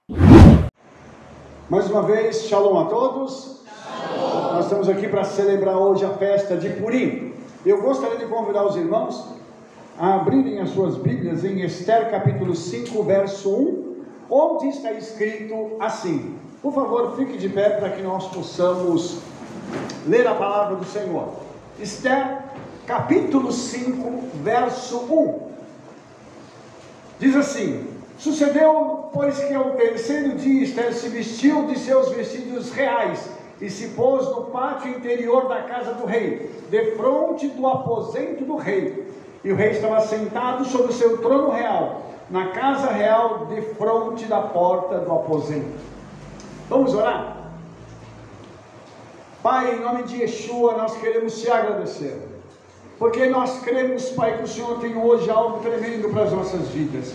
Mais uma vez, shalom a todos. Shalom. Nós estamos aqui para celebrar hoje a festa de Purim. Eu gostaria de convidar os irmãos a abrirem as suas Bíblias em Esther capítulo 5, verso 1, onde está escrito assim. Por favor, fique de pé para que nós possamos ler a palavra do Senhor. Esther capítulo 5, verso 1. Diz assim: sucedeu, pois, que ao terceiro dia Esther se vestiu de seus vestidos reais e se pôs no pátio interior da casa do rei, defronte do aposento do rei. E o rei estava sentado sobre o seu trono real, na casa real, defronte da porta do aposento. Vamos orar? Pai, em nome de Yeshua, nós queremos te agradecer, porque nós cremos, Pai, que o Senhor tem hoje algo tremendo para as nossas vidas.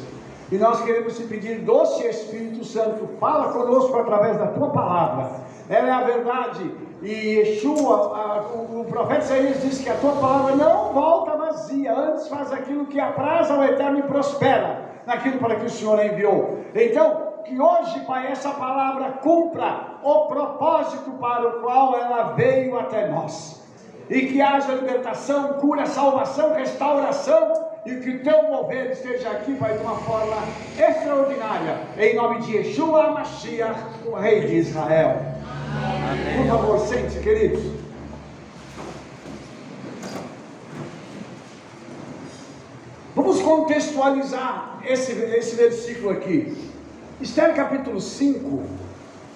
E nós queremos te pedir, doce Espírito Santo, fala conosco através da tua palavra. Ela é a verdade. E Yeshua, o profeta Isaías diz que a tua palavra não volta vazia, antes faz aquilo que apraz ao Eterno e prospera naquilo para que o Senhor enviou. Então, que hoje, Pai, essa palavra cumpra o propósito para o qual ela veio até nós. E que haja libertação, cura, salvação, restauração, e que o teu mover esteja aqui, Pai, de uma forma extraordinária, em nome de Yeshua HaMashiach, o Rei de Israel. Amém. Por favor, sente-se, queridos. Vamos contextualizar esse versículo aqui. Esther capítulo 5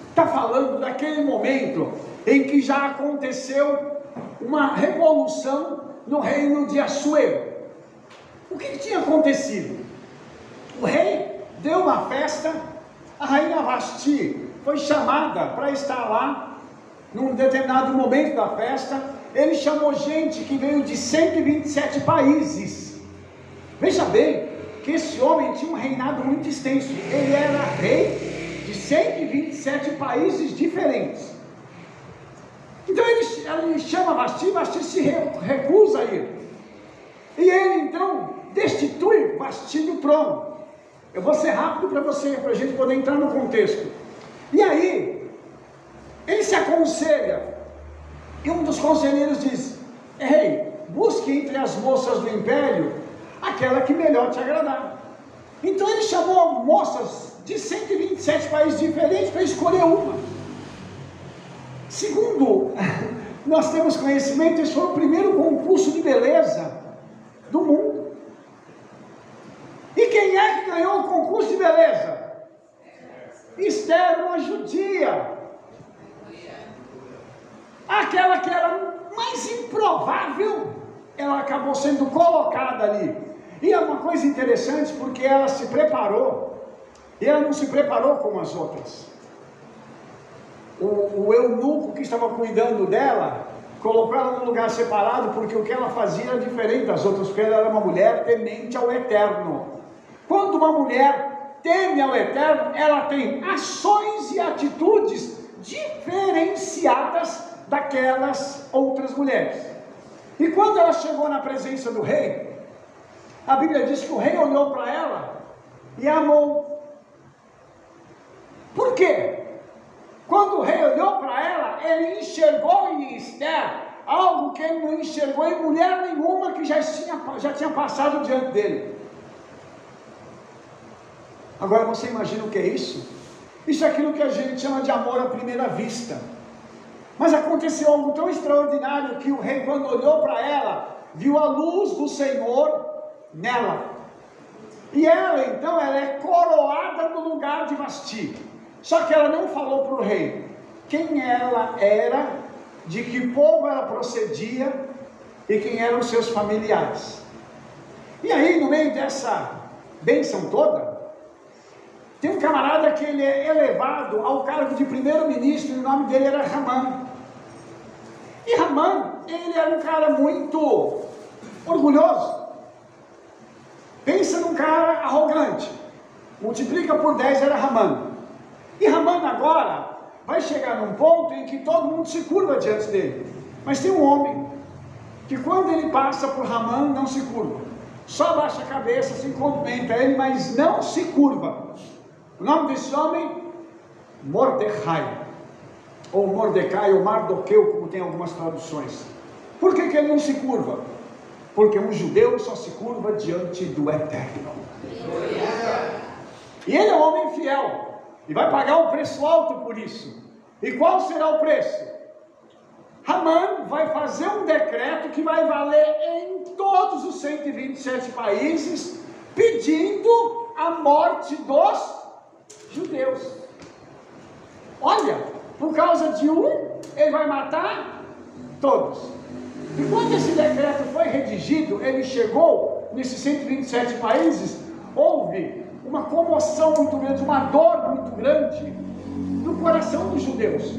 está falando daquele momento em que já aconteceu uma revolução no reino de Assuero. O que tinha acontecido? O rei deu uma festa, a rainha Vasti foi chamada para estar lá, num determinado momento da festa. Ele chamou gente que veio de 127 países. Veja bem, que esse homem tinha um reinado muito extenso. Ele era rei de 127 países diferentes. Então ele chama Vasti, Vasti se recusa a ir. E ele então destitui Vasti do trono. Eu vou ser rápido para a gente poder entrar no contexto. E aí, ele se aconselha, e um dos conselheiros diz: rei, busque entre as moças do império aquela que melhor te agradar. Então ele chamou moças de 127 países diferentes para escolher uma. Segundo nós temos conhecimento, esse foi o primeiro concurso de beleza do mundo. E quem é que ganhou o concurso de beleza? Esther, uma judia. Aquela que era mais improvável, ela acabou sendo colocada ali. E é uma coisa interessante, porque ela se preparou, e ela não se preparou como as outras. O eunuco que estava cuidando dela colocou ela num lugar separado, porque o que ela fazia era diferente das outras, porque ela era uma mulher temente ao Eterno. Quando uma mulher teme ao Eterno, ela tem ações e atitudes diferenciadas daquelas outras mulheres. E quando ela chegou na presença do rei, a Bíblia diz que o rei olhou para ela e a amou. Por quê? Quando o rei olhou para ela, ele enxergou em Esther algo que ele não enxergou em mulher nenhuma que já tinha passado diante dele. Agora você imagina o que é isso? Isso é aquilo que a gente chama de amor à primeira vista. Mas aconteceu algo tão extraordinário que o rei, quando olhou para ela, viu a luz do Senhor nela. E ela, então, ela é coroada no lugar de Vasti. Só que ela não falou para o rei quem ela era, de que povo ela procedia e quem eram os seus familiares. E aí, no meio dessa bênção toda, tem um camarada que ele é elevado ao cargo de primeiro-ministro, e o nome dele era Ramã. E Ramã, ele era um cara muito orgulhoso. Pensa num cara arrogante. Multiplica por 10, era Ramã. E Ramã agora vai chegar num ponto em que todo mundo se curva diante dele. Mas tem um homem que quando ele passa por Ramã, não se curva. Só abaixa a cabeça, se cumprimenta ele, mas não se curva. O nome desse homem Mordecai, ou Mordecai, ou Mardoqueu, como tem algumas traduções. Por que ele não se curva? Porque um judeu só se curva diante do Eterno. E ele é um homem fiel, e vai pagar um preço alto por isso. E qual será o preço? Haman vai fazer um decreto que vai valer em todos os 127 países, pedindo a morte dos judeus. Olha, por causa de um, ele vai matar todos. E quando esse decreto foi redigido, ele chegou nesses 127 países, houve uma comoção muito grande, uma dor muito grande no coração dos judeus.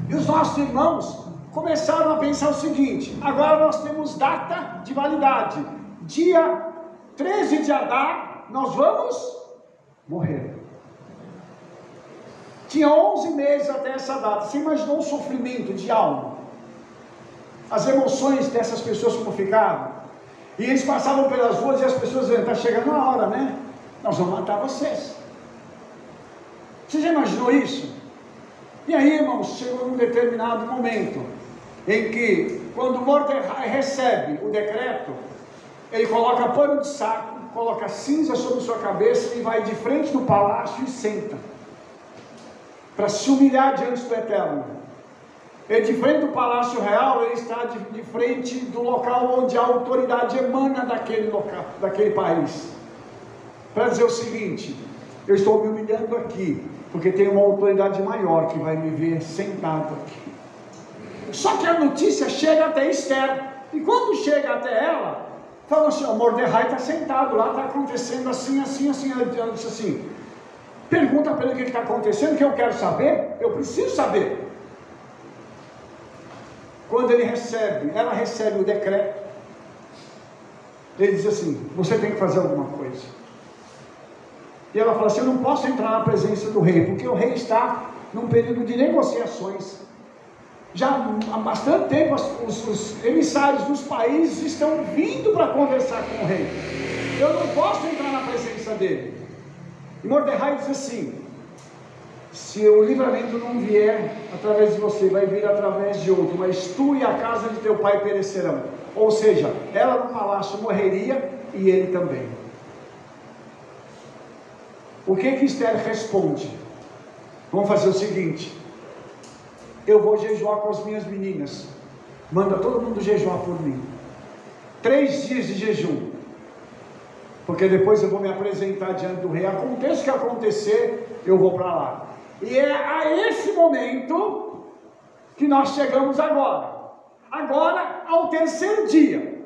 E os nossos irmãos começaram a pensar o seguinte: agora nós temos data de validade, dia 13 de Adar, nós vamos morrer. Tinha 11 meses até essa data. Você imaginou o sofrimento de alma? As emoções dessas pessoas como ficaram? E eles passavam pelas ruas e as pessoas diziam: está chegando a hora, né? Nós vamos matar vocês. Você já imaginou isso? E aí, irmãos, chegou um determinado momento em que, quando Mordecai recebe o decreto, ele coloca pano de saco, coloca cinza sobre sua cabeça e vai de frente do palácio e senta, para se humilhar diante do Eterno. Ele, de frente do palácio real, ele está de frente do local onde a autoridade emana daquele local, daquele país, para dizer o seguinte: eu estou me humilhando aqui, porque tem uma autoridade maior que vai me ver sentado aqui. Só que a notícia chega até Esther, e quando chega até ela, fala assim: o Mordecai está sentado lá, está acontecendo assim, assim, assim. Ela disse assim: pergunta para ele o que está acontecendo, que eu quero saber, eu preciso saber. Quando ela recebe o decreto, ele diz assim: você tem que fazer alguma coisa. E ela fala assim: eu não posso entrar na presença do rei, porque o rei está num período de negociações. Já há bastante tempo os emissários dos países estão vindo para conversar com o rei. Eu não posso entrar na presença dele. E Mordecai diz assim: se o livramento não vier através de você, vai vir através de outro, mas tu e a casa de teu pai perecerão. Ou seja, ela no palácio morreria e ele também. O que Esther responde? Vamos fazer o seguinte: eu vou jejuar com as minhas meninas, manda todo mundo jejuar por mim, 3 dias de jejum, porque depois eu vou me apresentar diante do rei, aconteça o que acontecer, eu vou para lá. E é a esse momento que nós chegamos agora ao 3º dia.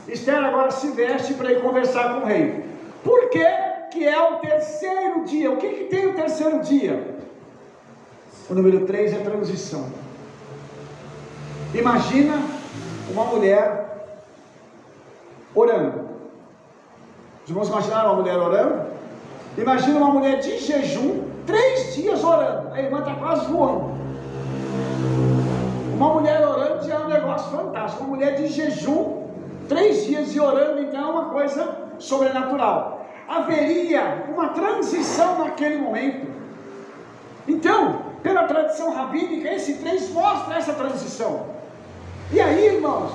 Esther agora se veste para ir conversar com o rei. Por que que é o 3º dia? O que que tem o 3º dia? O número 3 é transição. Imagina uma mulher orando. Os irmãos imaginaram uma mulher orando? Imagina uma mulher de jejum, 3 dias orando. A irmã está quase voando. Uma mulher orando já é um negócio fantástico. Uma mulher de jejum, 3 dias e orando, então é uma coisa sobrenatural. Haveria uma transição naquele momento. Então, pela tradição rabínica, esse 3 mostra essa transição. E aí, irmãos,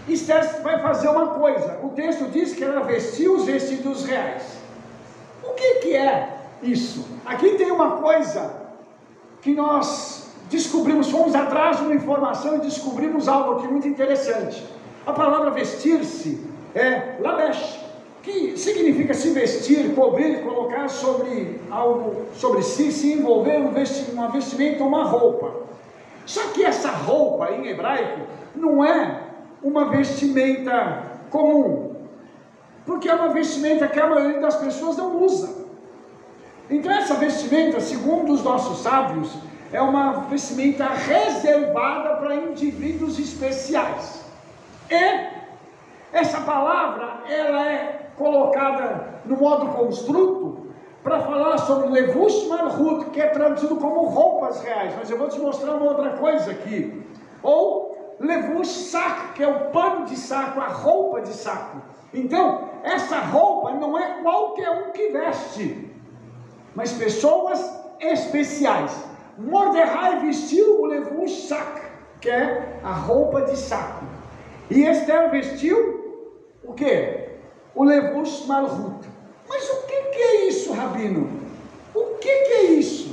Esther vai fazer uma coisa. O texto diz que ela vestiu os vestidos reais. O que é isso? Aqui tem uma coisa que nós descobrimos, fomos atrás de uma informação e descobrimos algo aqui muito interessante. A palavra vestir-se é labesh, que significa se vestir, cobrir, colocar sobre algo, sobre si, se envolver uma vestimenta, uma roupa. Só que essa roupa em hebraico não é uma vestimenta comum, porque é uma vestimenta que a maioria das pessoas não usa. Então essa vestimenta, segundo os nossos sábios, é uma vestimenta reservada para indivíduos especiais. E essa palavra, ela é colocada no modo construto para falar sobre levush malhut, que é traduzido como roupas reais, mas eu vou te mostrar uma outra coisa aqui. Ou levush sak, que é o pano de saco, a roupa de saco. Então, essa roupa não é qualquer um que veste. mas pessoas especiais. Mordecai vestiu o levush sak, que é a roupa de saco. E Esther vestiu o quê? O levush malhut. Mas o que é isso, Rabino? O que é isso?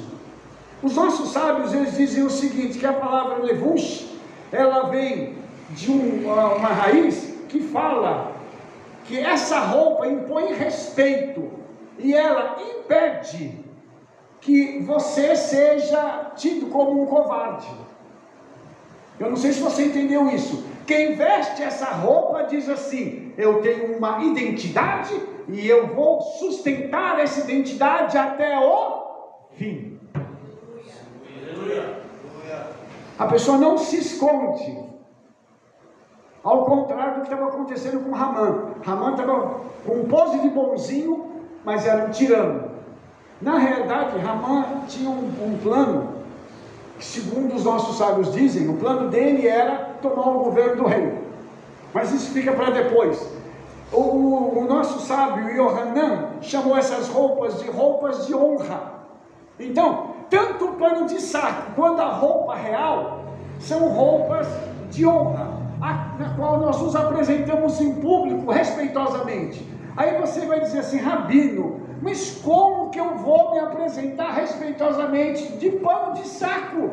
Os nossos sábios, eles dizem o seguinte, que a palavra levush, ela vem de uma raiz que fala que essa roupa impõe respeito e ela impede que você seja tido como um covarde. Eu não sei se você entendeu isso. Quem veste essa roupa diz assim: eu tenho uma identidade e eu vou sustentar essa identidade até o fim. A pessoa não se esconde, ao contrário do que estava acontecendo com Ramã. Ramã estava com pose de bonzinho, mas era um tirano. Na realidade, Ramã tinha um plano, que segundo os nossos sábios dizem, o plano dele era tomar o governo do rei. Mas isso fica para depois. O nosso sábio Yohanan chamou essas roupas de honra. Então, tanto o pano de saco quanto a roupa real são roupas de honra, na qual nós nos apresentamos em público respeitosamente. Aí você vai dizer assim: Rabino, mas como que eu vou me apresentar respeitosamente de pano de saco?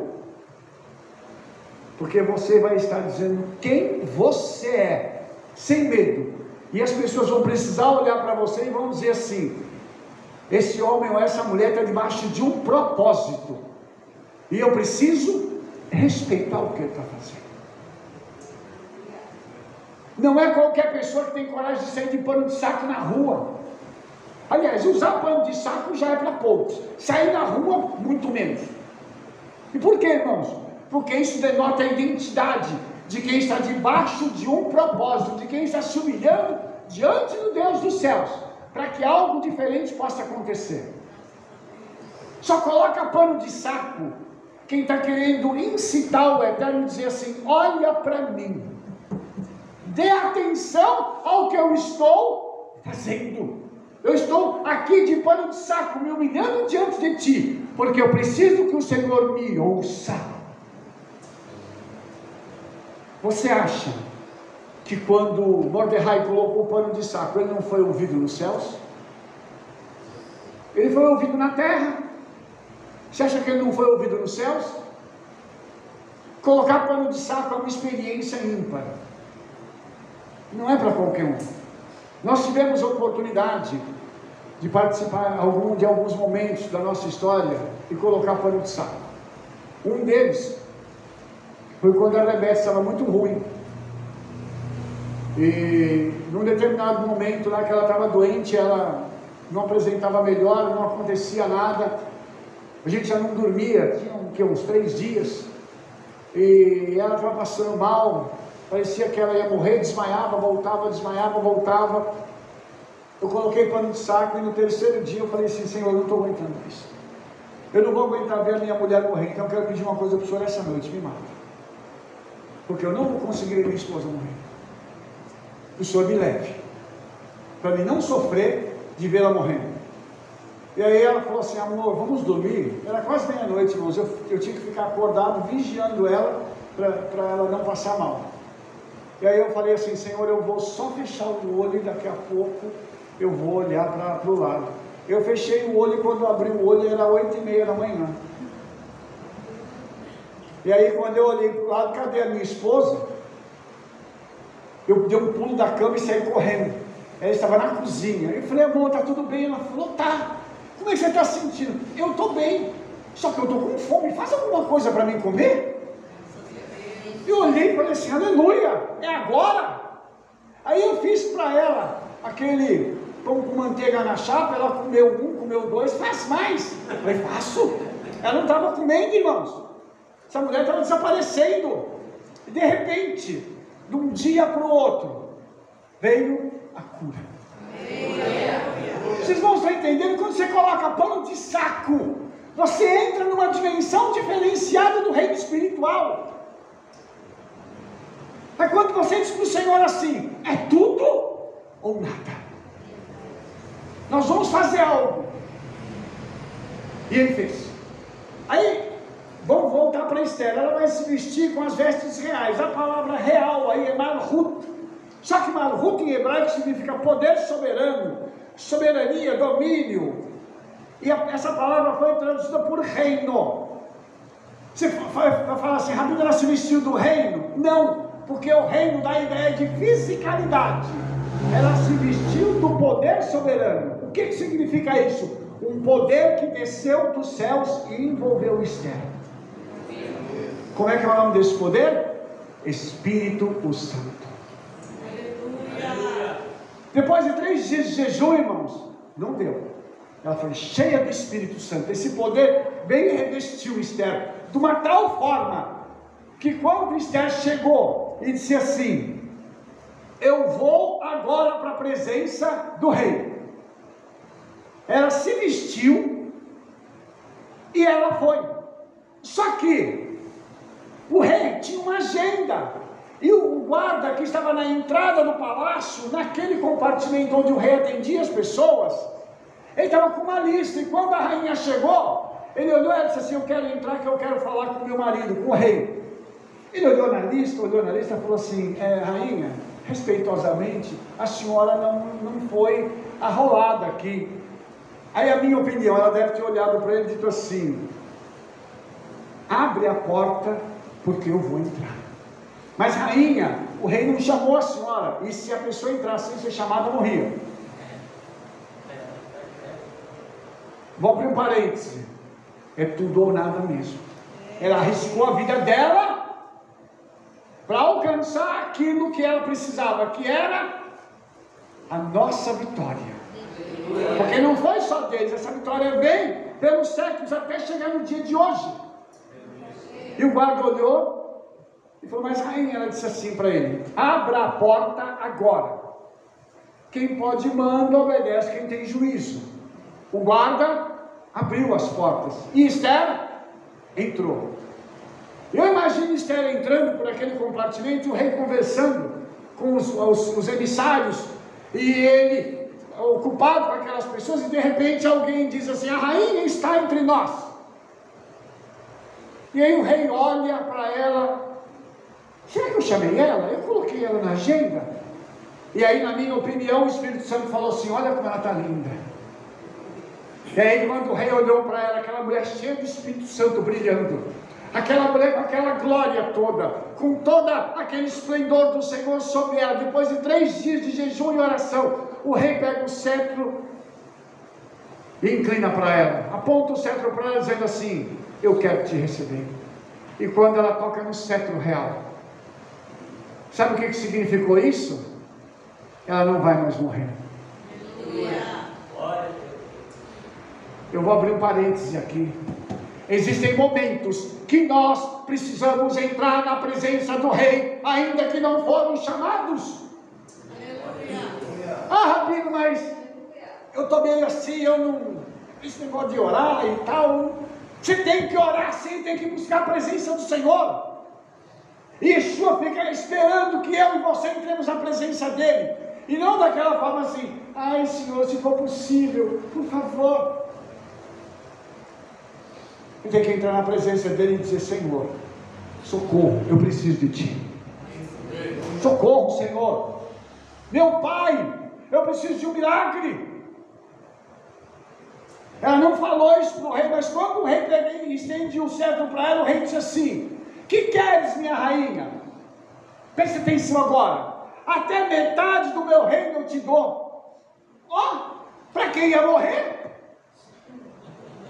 Porque você vai estar dizendo quem você é, sem medo. E as pessoas vão precisar olhar para você e vão dizer assim: esse homem ou essa mulher está debaixo de um propósito, e eu preciso respeitar o que ele está fazendo. Não é qualquer pessoa que tem coragem de sair de pano de saco na rua. Aliás, usar pano de saco já é para poucos, sair na rua, muito menos. E por que, irmãos? Porque isso denota a identidade de quem está debaixo de um propósito, de quem está se humilhando diante do Deus dos céus, para que algo diferente possa acontecer. Só coloca pano de saco quem está querendo incitar o Eterno e dizer assim: olha para mim, dê atenção ao que eu estou fazendo. Eu estou aqui de pano de saco, me humilhando diante de ti, porque eu preciso que o Senhor me ouça. Você acha que quando Mordecai colocou o pano de saco, ele não foi ouvido nos céus? Ele foi ouvido na terra. Você acha que ele não foi ouvido nos céus? Colocar pano de saco é uma experiência ímpar. Não é para qualquer um. Nós tivemos a oportunidade de participar de alguns momentos da nossa história e colocar pano de saco. Um deles foi quando a Rebete estava muito ruim. E num determinado momento lá que ela estava doente, ela não apresentava melhor, não acontecia nada. A gente já não dormia, tinha uns 3 dias. E ela estava passando mal, parecia que ela ia morrer, desmaiava, voltava, desmaiava, voltava. Eu coloquei pano de saco e no 3º dia eu falei assim: Senhor, eu não estou aguentando isso. Eu não vou aguentar ver a minha mulher morrer, então eu quero pedir uma coisa para o Senhor essa noite: me mata. Porque eu não vou conseguir ver minha esposa morrer. O Senhor me leve, para mim não sofrer de vê-la morrendo. E aí ela falou assim: amor, vamos dormir. Era quase meia-noite, irmãos. Eu tinha que ficar acordado, vigiando ela, para ela não passar mal. E aí eu falei assim: Senhor, eu vou só fechar o olho e daqui a pouco eu vou olhar para o lado. Eu fechei o olho e quando eu abri o olho era 8h30 da manhã. E aí quando eu olhei para o lado, cadê a minha esposa? Eu dei um pulo da cama e saí correndo. Ela estava na cozinha. Eu falei: amor, está tudo bem? Ela falou: tá. Como é que você está sentindo? Eu estou bem, só que eu estou com fome. Faz alguma coisa para mim comer? Eu olhei e falei assim: aleluia, é agora. Aí eu fiz para ela aquele pão com manteiga na chapa. Ela comeu 1, comeu 2, faz mais. Eu falei: faço. Ela não estava comendo, irmãos. Essa mulher estava desaparecendo. E de repente, de um dia para o outro, veio a cura. Vocês vão estar entendendo? Quando você coloca pano de saco, você entra numa dimensão diferenciada do reino espiritual. É quando você diz para o Senhor assim: é tudo ou nada. Nós vamos fazer algo. E ele fez. Aí, vamos voltar para Esther. Ela vai se vestir com as vestes reais. A palavra real aí é Malhut. Só que Malhut em hebraico significa poder soberano, soberania, domínio. E essa palavra foi traduzida por reino. Você vai falar assim, Rabino, ela se vestiu do reino? Não, porque o reino dá a ideia de fisicalidade. Ela se vestiu do poder soberano. O que significa isso? Um poder que desceu dos céus e envolveu Esther. Como é que é o nome desse poder? Espírito Santo. Depois de 3 dias de jejum, irmãos, não deu. Ela foi cheia do Espírito Santo. Esse poder veio e revestiu Esther de uma tal forma que quando Esther chegou e disse assim: eu vou agora para a presença do rei, ela se vestiu e ela foi. Só que o rei tinha uma agenda. E o guarda que estava na entrada do palácio, naquele compartimento onde o rei atendia as pessoas, ele estava com uma lista. E quando a rainha chegou, ele olhou e disse assim: eu quero entrar, que eu quero falar com meu marido, com o rei. Ele olhou na lista e falou assim: rainha, respeitosamente, a senhora não foi arrolada aqui. Aí a minha opinião, ela deve ter olhado para ele e dito assim: abre a porta, porque eu vou entrar. Mas rainha, o rei não chamou a senhora, e se a pessoa entrasse sem ser chamada, morria. Vou abrir um parêntese: é tudo ou nada mesmo. Ela arriscou a vida dela para alcançar aquilo que ela precisava, que era a nossa vitória. Porque não foi só deles, essa vitória vem pelos séculos até chegar no dia de hoje. E o guarda olhou e falou: mas rainha, ela disse assim para ele: abra a porta agora. Quem pode manda, obedece quem tem juízo. O guarda abriu as portas e Esther entrou. Eu imagino Esther entrando por aquele compartimento, o rei conversando com os emissários, e ele ocupado com aquelas pessoas, e de repente alguém diz assim: a rainha está entre nós. E aí o rei olha para ela: será que eu chamei ela? Eu coloquei ela na agenda? E aí, na minha opinião, o Espírito Santo falou assim: olha como ela está linda. E aí, quando o rei olhou para ela, aquela mulher cheia do Espírito Santo brilhando, aquela mulher com aquela glória toda, com todo aquele esplendor do Senhor sobre ela, depois de 3 dias de jejum e oração, o rei pega o cetro e inclina para ela, aponta o cetro para ela dizendo assim: eu quero te receber. E quando ela toca no cetro real, sabe o que significou isso? Ela não vai mais morrer. Eu vou abrir um parêntese aqui. Existem momentos que nós precisamos entrar na presença do rei, ainda que não foram chamados. Ah, Rabino, mas eu estou meio assim, eu não... esse negócio de orar e tal... Você tem que orar sim, tem que buscar a presença do Senhor. E Yeshua fica esperando que eu e você entremos na presença dele. E não daquela forma assim: ai Senhor, se for possível, por favor. Eu tenho que entrar na presença dele e dizer: Senhor, socorro, eu preciso de ti. Socorro, Senhor. Meu Pai, eu preciso de um milagre. Ela não falou isso para o rei, mas quando o rei pegou e estende o cetro para ela, o rei disse assim: que queres, minha rainha? Preste atenção agora: até metade do meu reino eu te dou. Para quem ia morrer?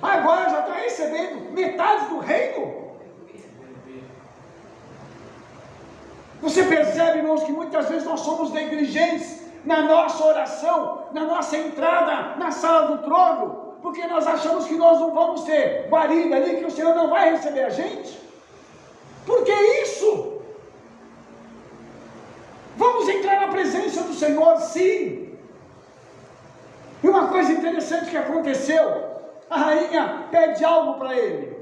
Agora já está recebendo metade do reino. Você percebe, irmãos, que muitas vezes nós somos negligentes na nossa oração, na nossa entrada na sala do trono, porque nós achamos que nós não vamos ter guarida ali, que o Senhor não vai receber a gente. Por que isso? Vamos entrar na presença do Senhor, sim. E uma coisa interessante que aconteceu: a rainha pede algo para ele.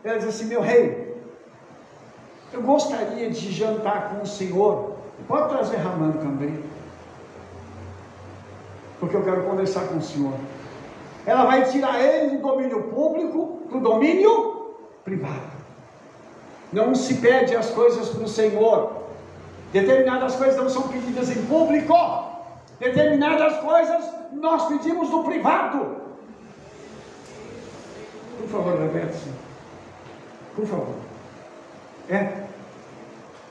Ela diz assim: meu rei, eu gostaria de jantar com o Senhor. Pode trazer Ramã também, porque eu quero conversar com o Senhor. ela vai tirar ele do domínio público para o domínio privado. Não se pede as coisas para o Senhor. Determinadas coisas não são pedidas em público. Determinadas coisas nós pedimos no privado. Por favor, repete-se. Por favor.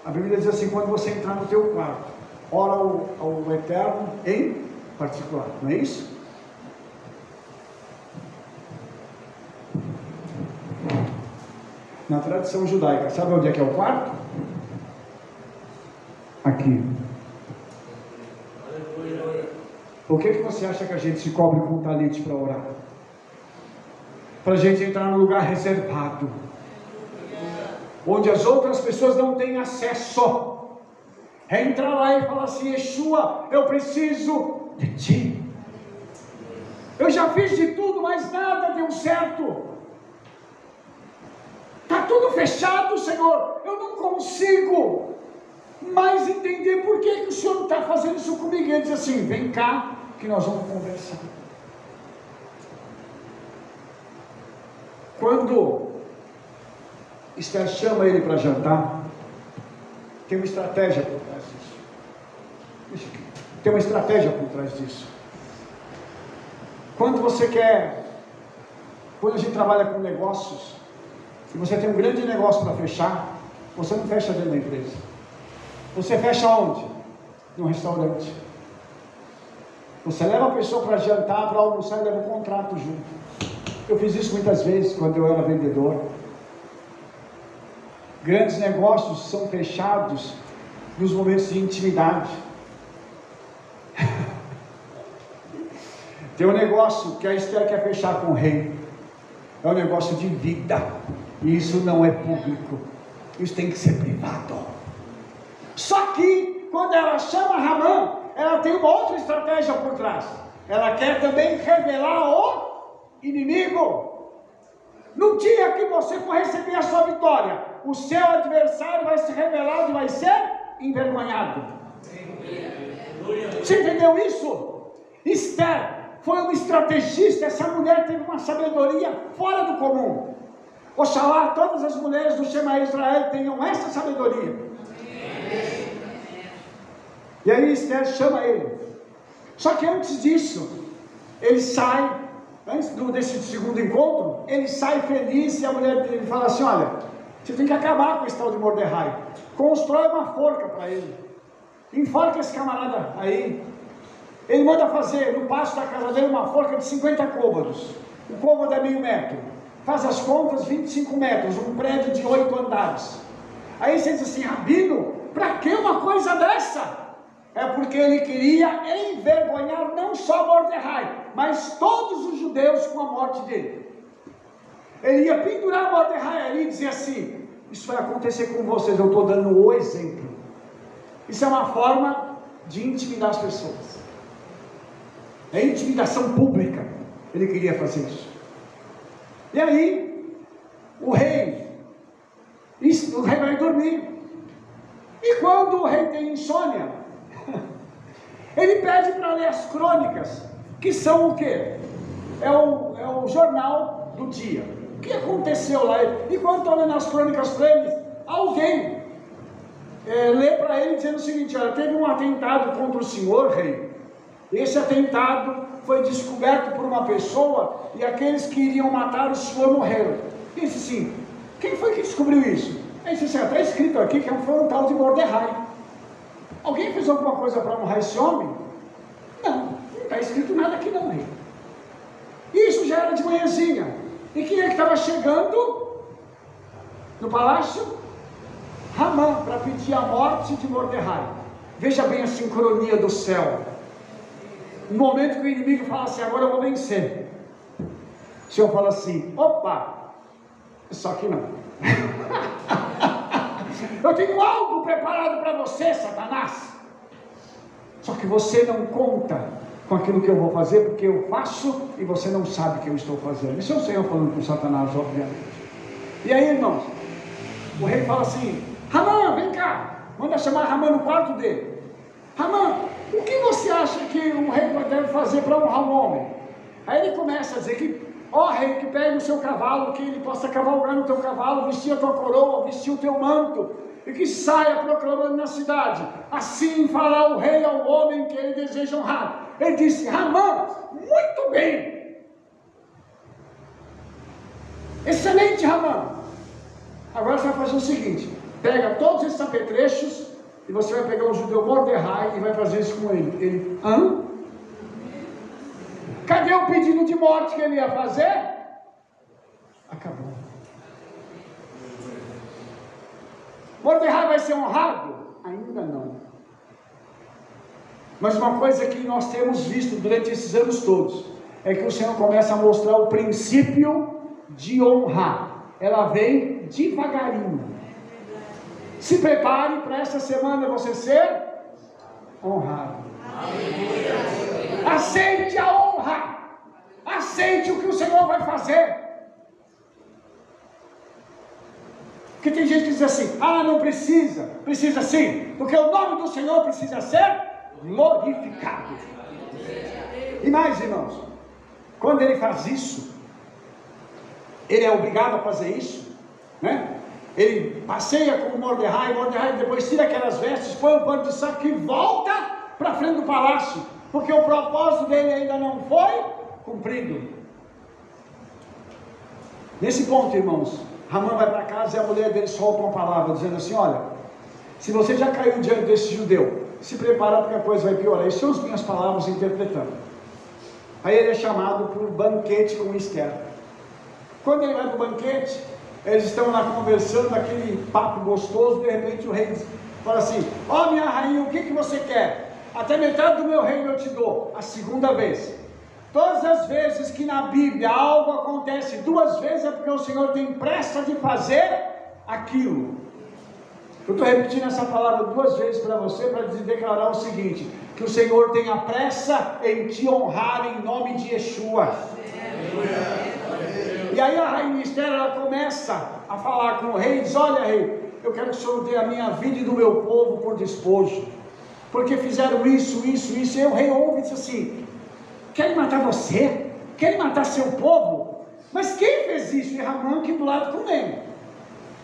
A Bíblia diz assim: quando você entrar no teu quarto, ora ao Eterno em particular. Não é isso? Na tradição judaica, sabe onde é que é o quarto? Aqui. Por que você acha que a gente se cobre com talite para orar? Para a gente entrar num lugar reservado, onde as outras pessoas não têm acesso. É entrar lá e falar assim: Yeshua, eu preciso de ti. Eu já fiz de tudo, mas nada deu certo. Está tudo fechado, Senhor. Eu não consigo mais entender por que o Senhor está fazendo isso comigo. Ele diz assim: vem cá que nós vamos conversar. Quando Esther chama ele para jantar, tem uma estratégia por trás disso. Tem uma estratégia por trás disso. Quando a gente trabalha com negócios, e você tem um grande negócio para fechar, você não fecha dentro da empresa. Você fecha onde? Num restaurante. Você leva a pessoa para jantar, para almoçar e leva um contrato junto. Eu fiz isso muitas vezes quando eu era vendedor. Grandes negócios são fechados nos momentos de intimidade. Tem um negócio que a Esther quer fechar com o rei. É um negócio de vida. E isso não é público. Isso tem que ser privado. Só que, quando ela chama Ramã, ela tem uma outra estratégia por trás. Ela quer também revelar o inimigo. No dia que você for receber a sua vitória, o seu adversário vai se revelar e vai ser envergonhado. Você entendeu isso? Esther foi uma estrategista. Essa mulher teve uma sabedoria fora do comum. Oxalá todas as mulheres do Shema Israel tenham essa sabedoria. E aí Esther chama ele. Só que antes disso, ele sai, antes desse segundo encontro, ele sai feliz e a mulher dele fala assim: olha, você tem que acabar com esse tal de Mordecai. Constrói uma forca para ele. Enforca esse camarada aí. Ele manda fazer no pasto da casa dele uma forca de 50 côvados. O côvado é meio metro. Faz as contas, 25 metros, um prédio de 8 andares. Aí você diz assim: Rabino, para que uma coisa dessa? É porque ele queria envergonhar não só Mordecai, mas todos os judeus com a morte dele. Ele ia pendurar Mordecai ali e dizer assim: isso vai acontecer com vocês, eu estou dando o exemplo. Isso é uma forma de intimidar as pessoas. É intimidação pública. Ele queria fazer isso. E aí, o rei vai dormir. E quando o rei tem insônia, ele pede para ler as crônicas, que são o quê? É o jornal do dia. O que aconteceu lá? E quando estão lendo as crônicas para ele, alguém lê para ele dizendo o seguinte: olha, teve um atentado contra o senhor, rei. Esse atentado foi descoberto por uma pessoa e aqueles que iriam matar o senhor morreram. E disse assim: quem foi que descobriu isso? Aí disse assim: está escrito aqui que foi um tal de Mordecai. Alguém fez alguma coisa para honrar esse homem? Não está escrito nada aqui não, rei. Isso já era de manhãzinha. E quem é que estava chegando no palácio? Ramã, para pedir a morte de Mordecai. Veja bem a sincronia do céu. No momento que o inimigo fala assim: agora eu vou vencer, o Senhor fala assim: opa, só que não. Eu tenho algo preparado para você, Satanás. Só que você não conta com aquilo que eu vou fazer, porque eu faço e você não sabe o que eu estou fazendo. Isso é o Senhor falando com o Satanás, obviamente. E aí, irmãos, o rei fala assim: Ramã, vem cá. Manda chamar Ramã no quarto dele. Ramã, o que você acha que um rei deve fazer para honrar um homem? Aí ele começa a dizer que, ó rei, que pegue o seu cavalo, que ele possa cavalgar no teu cavalo, vestir a tua coroa, vestir o teu manto, e que saia proclamando na cidade. Assim fará o rei ao homem que ele deseja honrar. Ele disse: Ramã, muito bem, excelente, Ramã. Agora você vai fazer o seguinte: pega todos esses apetrechos e você vai pegar o judeu Mordecai e vai fazer isso com ele. Ele, hã? Cadê o pedido de morte que ele ia fazer? Acabou. Mordecai vai ser honrado? Ainda não. Mas uma coisa que nós temos visto durante esses anos todos é que o Senhor começa a mostrar o princípio de honrar. Ela vem devagarinho. Se prepare para essa semana você ser honrado. Aceite a honra. Aceite o que o Senhor vai fazer. Porque tem gente que diz assim: ah, não precisa. Precisa sim, porque o nome do Senhor precisa ser glorificado. E mais, irmãos, quando ele faz isso, ele é obrigado a fazer isso, né? Ele passeia com o Mordecai depois tira aquelas vestes, põe um pano de saco e volta para frente do palácio, porque o propósito dele ainda não foi cumprido. Nesse ponto, irmãos, Ramã vai para casa e a mulher dele solta uma palavra dizendo assim: olha, se você já caiu diante desse judeu, se prepara porque a coisa vai piorar. Essas são as minhas palavras interpretando. Aí ele é chamado para um banquete com Esther. Quando ele vai para o banquete, eles estão lá conversando, aquele papo gostoso. De repente o rei fala assim: ó, minha rainha, o que você quer? Até metade do meu reino eu te dou. A segunda vez. Todas as vezes que na Bíblia algo acontece duas vezes, é porque o Senhor tem pressa de fazer aquilo. Eu estou repetindo essa palavra duas vezes para você, para declarar o seguinte: que o Senhor tenha pressa em te honrar em nome de Yeshua. E aí a rainha Esther, ela começa a falar com o rei, diz: olha rei, eu quero que o Senhor dê a minha vida e do meu povo por despojo, porque fizeram isso. E aí o rei ouve e diz assim: querem matar você? Querem matar seu povo? Mas quem fez isso? E Ramã aqui do lado com ele.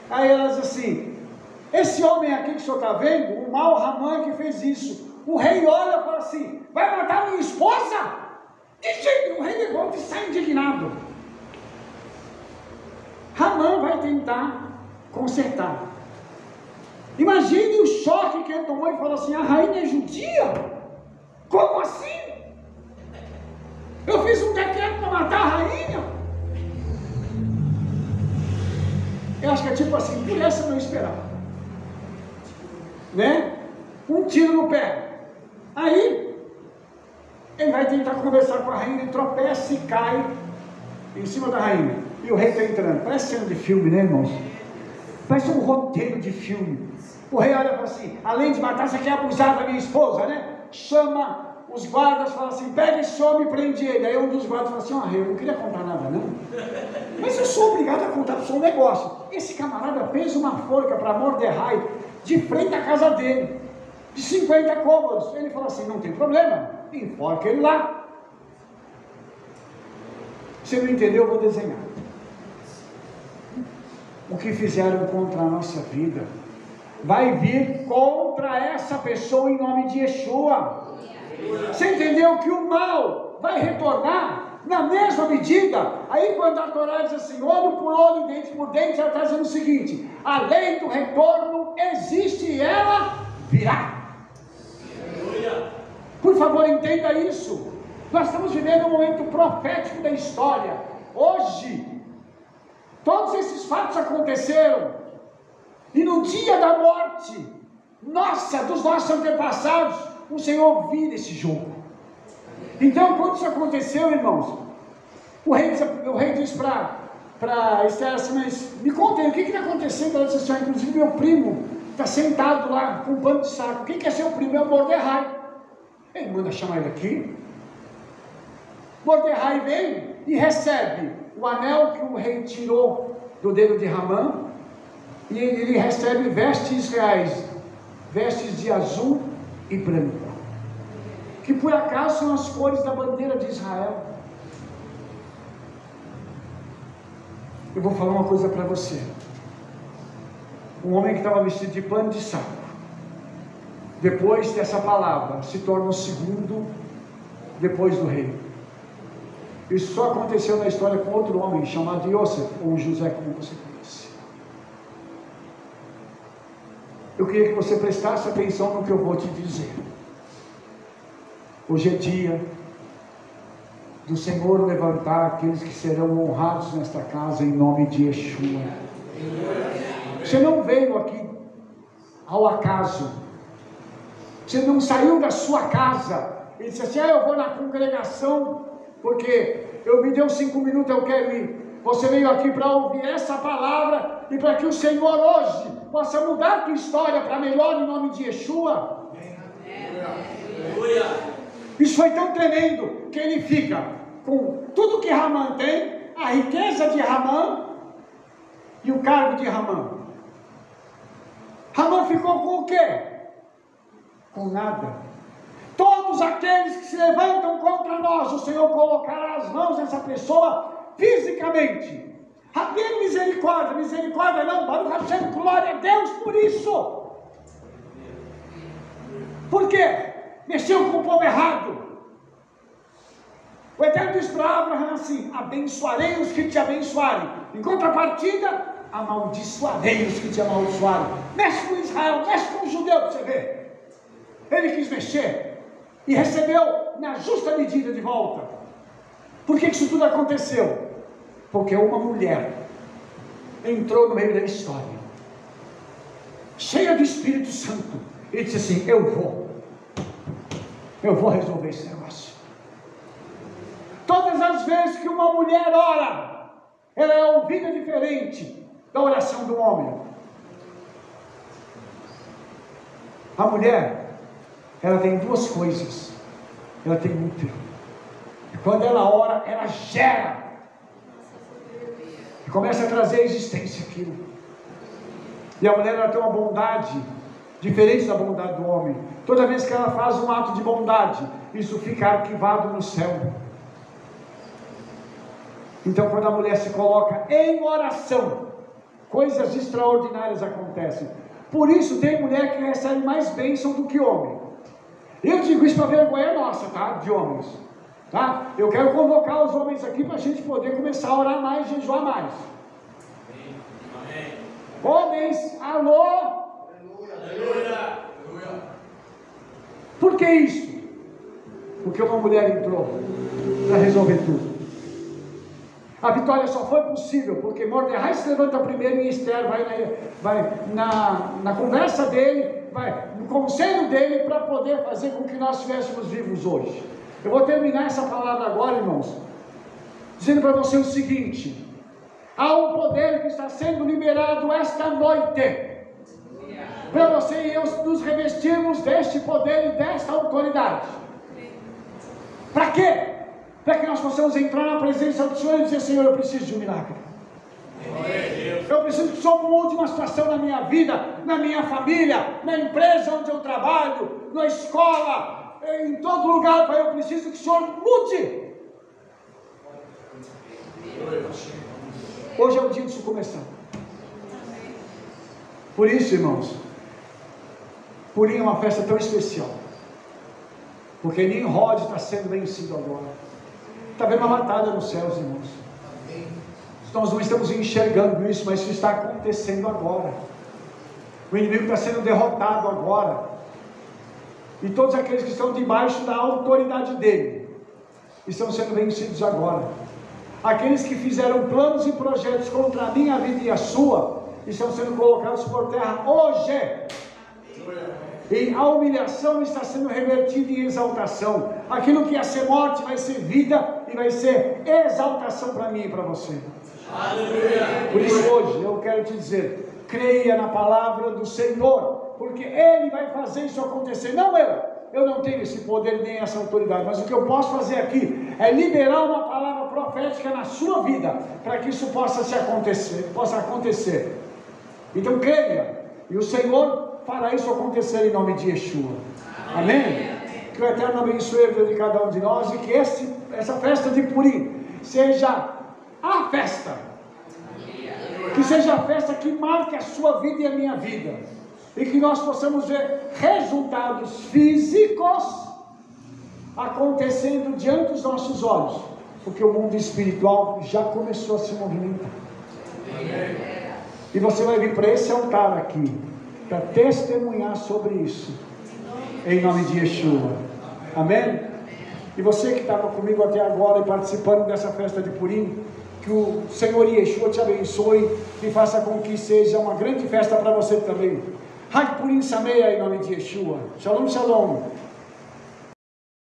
Aí ela diz assim: esse homem aqui que o senhor está vendo, o mau Ramã que fez isso. O rei olha e fala assim: vai matar minha esposa? De jeito, o rei levanta e sai indignado. Ramã vai tentar consertar. Imagine o choque que ele tomou e falou assim: a rainha é judia? Como assim? Eu fiz um decreto para matar a rainha? Eu acho que é tipo assim: por essa eu não esperava, né? Um tiro no pé. Aí ele vai tentar conversar com a rainha, ele tropeça e cai em cima da rainha, e o rei está entrando. Parece cena de filme, né, irmãos? Parece um roteiro de filme. O rei olha e fala assim: além de matar, você quer abusar da minha esposa, né? Chama os guardas, fala assim: pega esse homem e prende ele. Aí um dos guardas fala assim: ó, rei, eu não queria contar nada não, mas eu sou obrigado a contar para o seu negócio. Esse camarada fez uma forca para Mordecai de frente à casa dele, de 50 cômodos. Ele falou assim: não tem problema, enforca ele lá. Você não entendeu? Eu vou desenhar. O que fizeram contra a nossa vida vai vir contra essa pessoa em nome de Yeshua. Você entendeu que o mal vai retornar na mesma medida? Aí quando a Torá diz assim: olho por olho, dente por dente, ela está dizendo o seguinte: a lei do retorno existe e ela virá. Por favor, entenda isso. Nós estamos vivendo um momento profético da história. Hoje, todos esses fatos aconteceram, e no dia da morte dos nossos antepassados, o Senhor vira esse jogo. Então, quando isso aconteceu, irmãos, o rei diz para Esther assim: mas me conta aí, o que está acontecendo? Ela disse assim: inclusive meu primo está sentado lá com um pano de saco. Quem que é seu primo? É o Mordecai. Ele manda chamar ele aqui. Mordecai vem e recebe o anel que o rei tirou do dedo de Ramã, e ele recebe vestes reais, vestes de azul e branco, que por acaso são as cores da bandeira de Israel. Eu vou falar uma coisa para você. Um homem que estava vestido de pano de saco, depois dessa palavra, se torna o segundo depois do rei. Isso só aconteceu na história com outro homem chamado Yosef, ou José, como você conhece. Eu queria que você prestasse atenção no que eu vou te dizer. Hoje é dia do Senhor levantar aqueles que serão honrados nesta casa em nome de Yeshua. Você não veio aqui ao acaso. Você não saiu da sua casa e disse assim: eu vou na congregação porque eu me deu 5 minutos, eu quero ir. Você veio aqui para ouvir essa palavra e para que o Senhor hoje possa mudar a tua história para melhor em nome de Yeshua. Isso foi tão tremendo que ele fica com tudo que Ramã tem, a riqueza de Ramã e o cargo de Ramã. Ramã ficou com o quê? Com nada. Todos aqueles que se levantam contra nós, o Senhor colocará as mãos dessa pessoa fisicamente. Havia misericórdia, misericórdia não, Baruch Hashem, glória a Deus por isso. Por quê? Mexeu com o povo errado. O Eterno diz para Abraão assim: abençoarei os que te abençoarem, em contrapartida, amaldiçoarei os que te amaldiçoarem. Mexe com Israel, mexe com o judeu, para você ver. Ele quis mexer e recebeu na justa medida de volta. Por que isso tudo aconteceu? Porque uma mulher entrou no meio da história, cheia do Espírito Santo, e disse assim: eu vou resolver esse negócio. Todas as vezes que uma mulher ora, ela é ouvida diferente da oração do homem. A mulher, ela tem duas coisas. Ela tem útero. E quando ela ora, ela gera. E começa a trazer à existência aquilo. E a mulher, ela tem uma bondade diferente da bondade do homem. Toda vez que ela faz um ato de bondade, isso fica arquivado no céu. Então, quando a mulher se coloca em oração, coisas extraordinárias acontecem. Por isso, tem mulher que recebe mais bênção do que homem. Eu digo isso para vergonha nossa, tá? De homens. Tá? Eu quero convocar os homens aqui para a gente poder começar a orar mais, jejuar mais. Amém. Homens, alô? Aleluia. Por que isso? Porque uma mulher entrou para resolver tudo. A vitória só foi possível porque Mordecai se levanta primeiro e Esther vai na conversa dele, vai no conselho dele para poder fazer com que nós estivéssemos vivos hoje. Eu vou terminar essa palavra agora, irmãos, dizendo para você o seguinte: há um poder que está sendo liberado esta noite, para você e eu nos revestirmos deste poder e desta autoridade. Para quê? Para que nós possamos entrar na presença do Senhor e dizer: Senhor, eu preciso de um milagre. Eu preciso que o Senhor mude uma situação na minha vida, na minha família, na empresa onde eu trabalho, na escola, em todo lugar, Pai. Eu preciso que o Senhor mude. Hoje é o dia disso começar. Por isso, irmãos, Purim é uma festa tão especial, porque Nimrod está sendo vencido agora. Está vendo uma batalha nos céus, irmãos. Nós não estamos enxergando isso, mas isso está acontecendo agora. O inimigo está sendo derrotado agora. E todos aqueles que estão debaixo da autoridade dele estão sendo vencidos agora. Aqueles que fizeram planos e projetos contra a minha vida e a sua estão sendo colocados por terra hoje. E a humilhação está sendo revertida em exaltação. Aquilo que ia ser morte vai ser vida e vai ser exaltação para mim e para você. Aleluia. Por isso hoje eu quero te dizer: creia na palavra do Senhor, porque Ele vai fazer isso acontecer, não eu não tenho esse poder nem essa autoridade, mas o que eu posso fazer aqui é liberar uma palavra profética na sua vida, para que isso possa acontecer. Então creia, e o Senhor fará isso acontecer em nome de Yeshua. Amém? Que o Eterno abençoe a vida de cada um de nós, e que essa festa de Purim seja a festa Que seja a festa que marque a sua vida e a minha vida. E que nós possamos ver resultados físicos acontecendo diante dos nossos olhos. Porque o mundo espiritual já começou a se movimentar. E você vai vir para esse altar aqui, para testemunhar sobre isso. Em nome de Yeshua. Amém? E você que estava comigo até agora e participando dessa festa de Purim, que o Senhor Yeshua te abençoe e faça com que seja uma grande festa para você também. Hag Purim Sameach em nome de Yeshua. Shalom, shalom.